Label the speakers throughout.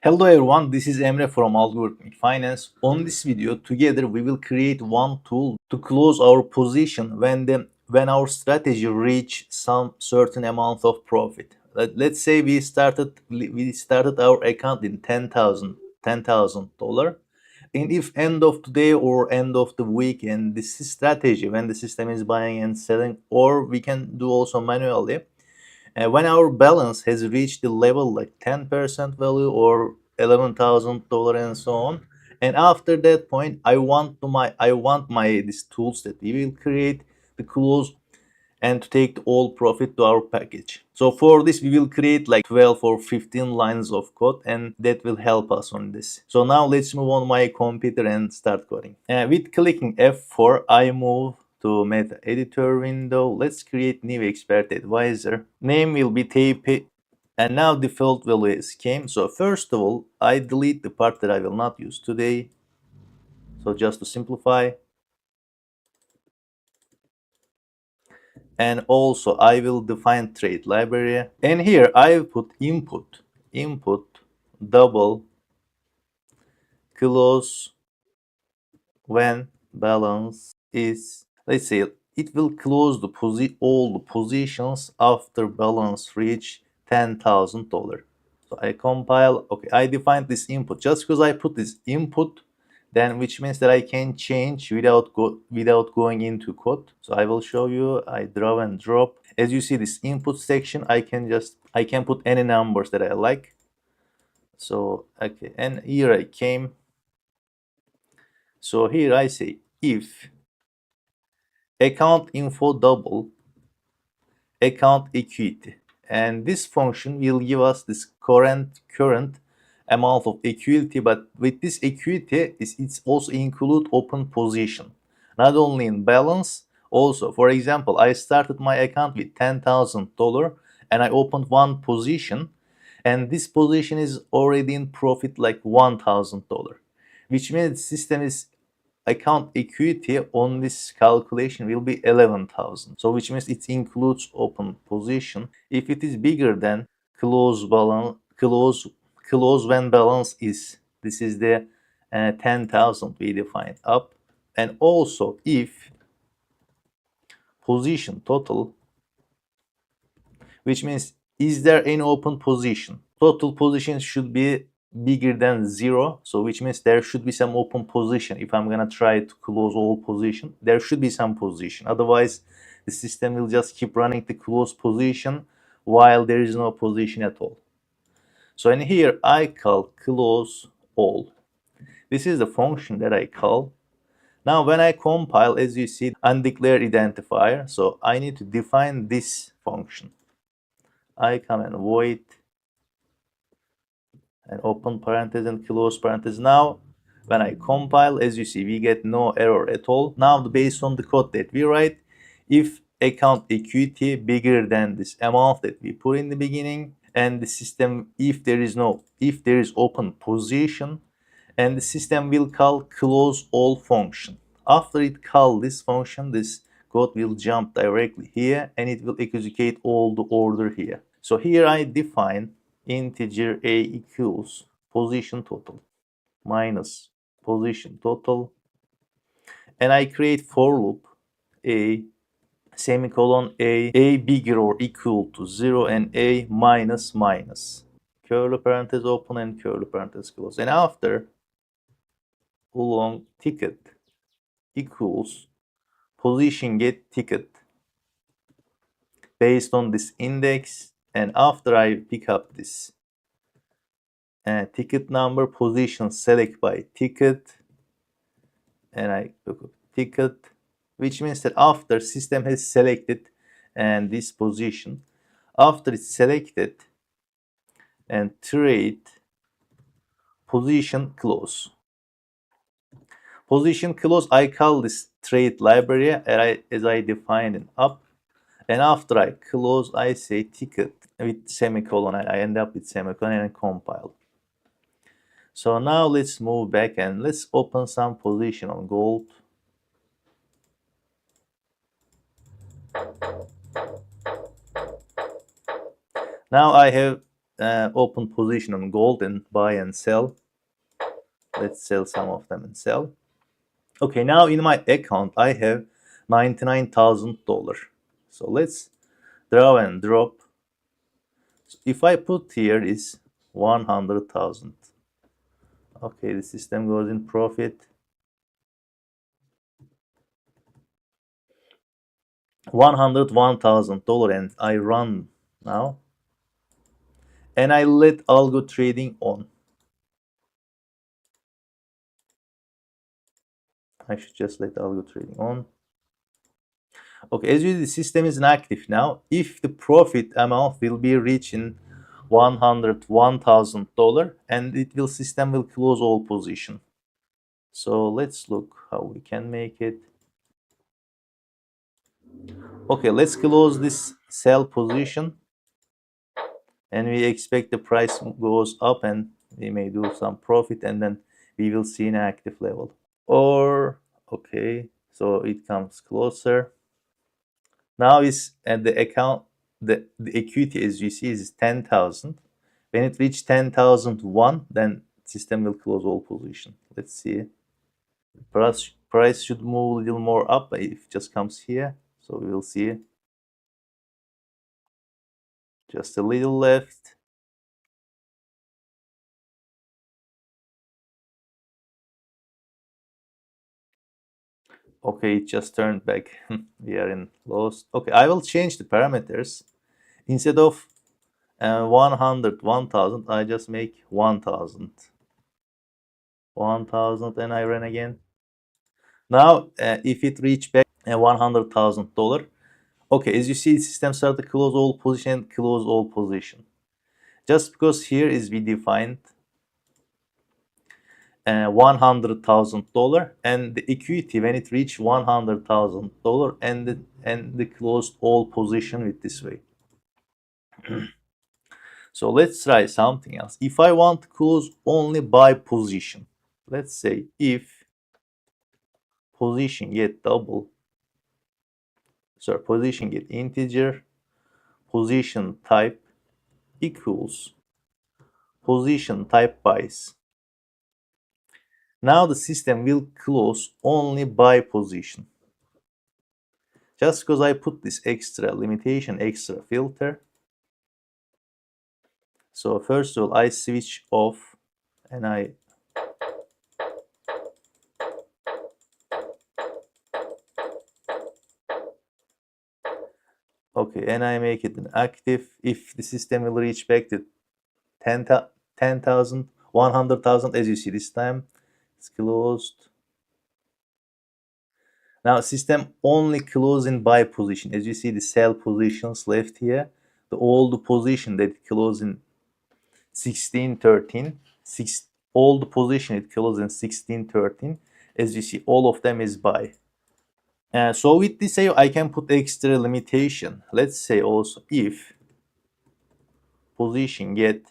Speaker 1: Hello everyone, this is Emre from Algorithmic Finance. On this video, together we will create one tool to close our position when our strategy reach some certain amount of profit. Let's say we started our account in $10,000, and if end of today or end of the week, and this is strategy when the system is buying and selling, or we can do also manually. When our balance has reached the level like 10% value or $11,000 and so on, and after that point, I want my these tools that we will create to close and to take all profit to our package. So for this, we will create like 12 or 15 lines of code, and that will help us on this. So now let's move on my computer and start coding. With clicking F4, I move to meta editor window. Let's create new expert advisor. Name will be TP, and now default value is came. So first of all, I delete the part that I will not use today. So just to simplify, and also I will define trade library, and here I will put input double close when balance is, let's say it will close all the positions after balance reach $10,000. So I compile. Okay, I defined this input. Just because I put this input, then which means that I can change without going into code. So I will show you. I draw and drop. As you see, this input section, I can put any numbers that I like. So okay, and here I came. So here I say if account info double account equity, and this function will give us this current amount of equity, but with this equity it's also include open position, not only in balance. Also, for example, I started my account with $10,000 and I opened one position, and this position is already in profit like $1,000, which means the system is account equity on this calculation will be 11,000. So which means it includes open position. If it is bigger than close when balance is, this is the 10,000 we defined up. And also if position total, which means is there any open position, total position should be bigger than 0, so which means there should be some open position. If I'm gonna try to close all position, there should be some position, otherwise the system will just keep running the close position while there is no position at all. So in here I call close all. This is the function that I call. Now when I compile, as you see, undeclared identifier, so I need to define this function. I come and void and open parenthesis and close parenthesis. Now when I compile, as you see, we get no error at all. Now based on the code that we write, if account equity bigger than this amount that we put in the beginning, and the system, if there is open position, and the system will call close all function. After it call this function, this code will jump directly here and it will execute all the order here. So here I define integer a equals position total minus position total, and I create for loop a semicolon a bigger or equal to 0 and a minus minus, curly parenthesis open and curly parenthesis close, and after long ticket equals position get ticket based on this index, and after I pick up this ticket number, position select by ticket, and I look up ticket, which means that after system has selected and this position, after it's selected and trade position close. Position close, I call this trade library as I defined it up, and after I close, I say ticket with semicolon. I end up with semicolon and compile. So now let's move back and let's open some position on gold. Now I have open position on gold and buy and sell. Let's sell some of them and sell. Okay, now in my account I have $99,000. So let's draw and drop. So if I put here is 100,000. Okay, the system goes in profit. $101,000 and I run now. And I let algo trading on. I should just let algo trading on. Okay, as you see, the system is inactive now. If the profit amount will be reaching $101,000 and system will close all position. So let's look how we can make it. Okay, let's close this sell position. And we expect the price goes up and we may do some profit and then we will see an active level. Or, okay, so it comes closer. Now is at the account, the equity as you see is 10,000. When it reaches 10,001, then system will close all position. Let's see. Price should move a little more up if it just comes here. So we will see. Just a little left. Okay, it just turned back. We are in loss. Okay, I will change the parameters. Instead of 100, 1000, I just make 1000. 1000 and I run again. Now, if it reach back $100,000, okay, as you see, the system started to close all position, close all position. Just because here is we defined $100,000 and the equity when it reached $100,000 and the closed all position with this way. So let's try something else. If I want to close only by position, let's say if position get double, sorry, position get integer, position type equals position type buys. Now the system will close only by position. Just because I put this extra limitation, extra filter. So first of all, I switch off and I okay, and I make it an active. If the system will reach back to 10,000, 100,000, as you see this time, it's closed. Now system only closing by position. As you see the sell positions left here, all the position that close in 1613, all the position it closes in 1613. As you see, all of them is buy. So with this I can put extra limitation. Let's say also if position get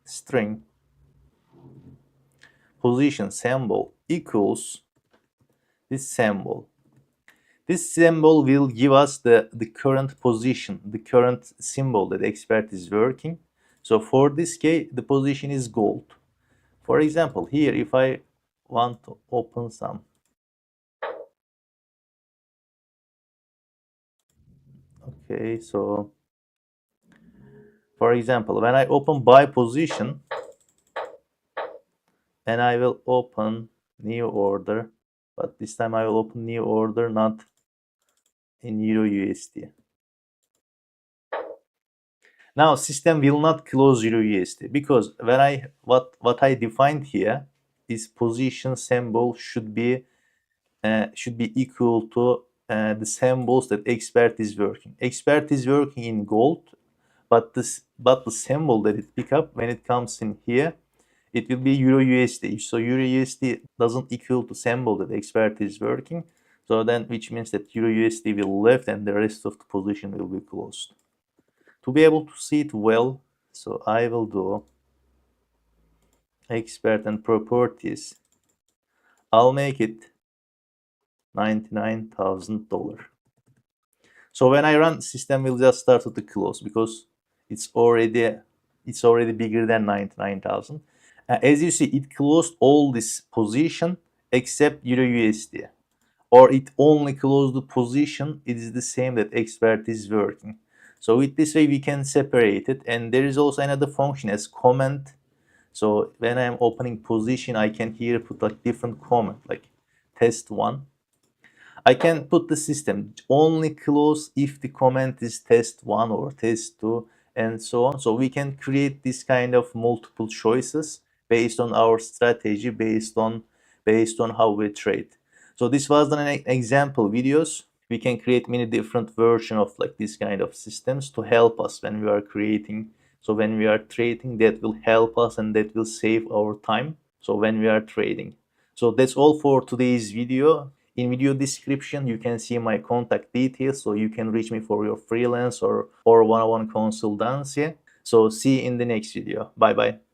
Speaker 1: string position symbol equals this symbol. This symbol will give us the current position, the current symbol that expert is working. So for this case, the position is gold. For example, here if I want to open some, okay, so for example, when I open buy position and I will open new order, but this time I will open new order not in Euro USD. Now system will not close Euro USD because when what I defined here is position symbol should be equal to the symbols that expert is working. Expert is working in gold, but the symbol that it pick up when it comes in here, it will be Euro USD. So Euro USD doesn't equal to symbol that expert is working. So then, which means that Euro USD will left and the rest of the position will be closed. To be able to see it well, so I will do expert and properties. I'll make it $99,000. So when I run, system will just start to close because it's already it's already bigger than 99,000. As you see, it closed all this position except Euro USD, or it only closed the position. It is the same that expert is working. So with this way we can separate it, and there is also another function as comment. So when I'm opening position, I can here put like different comment, like test 1. I can put the system only close if the comment is test 1 or test 2 and so on. So we can create this kind of multiple choices based on our strategy, based on how we trade. So this was an example videos. We can create many different versions of like this kind of systems to help us when we are creating. So when we are trading, that will help us and that will save our time. So when we are trading. So that's all for today's video. In video description, you can see my contact details, so you can reach me for your freelance or one-on-one consultancy. So see you in the next video. Bye bye.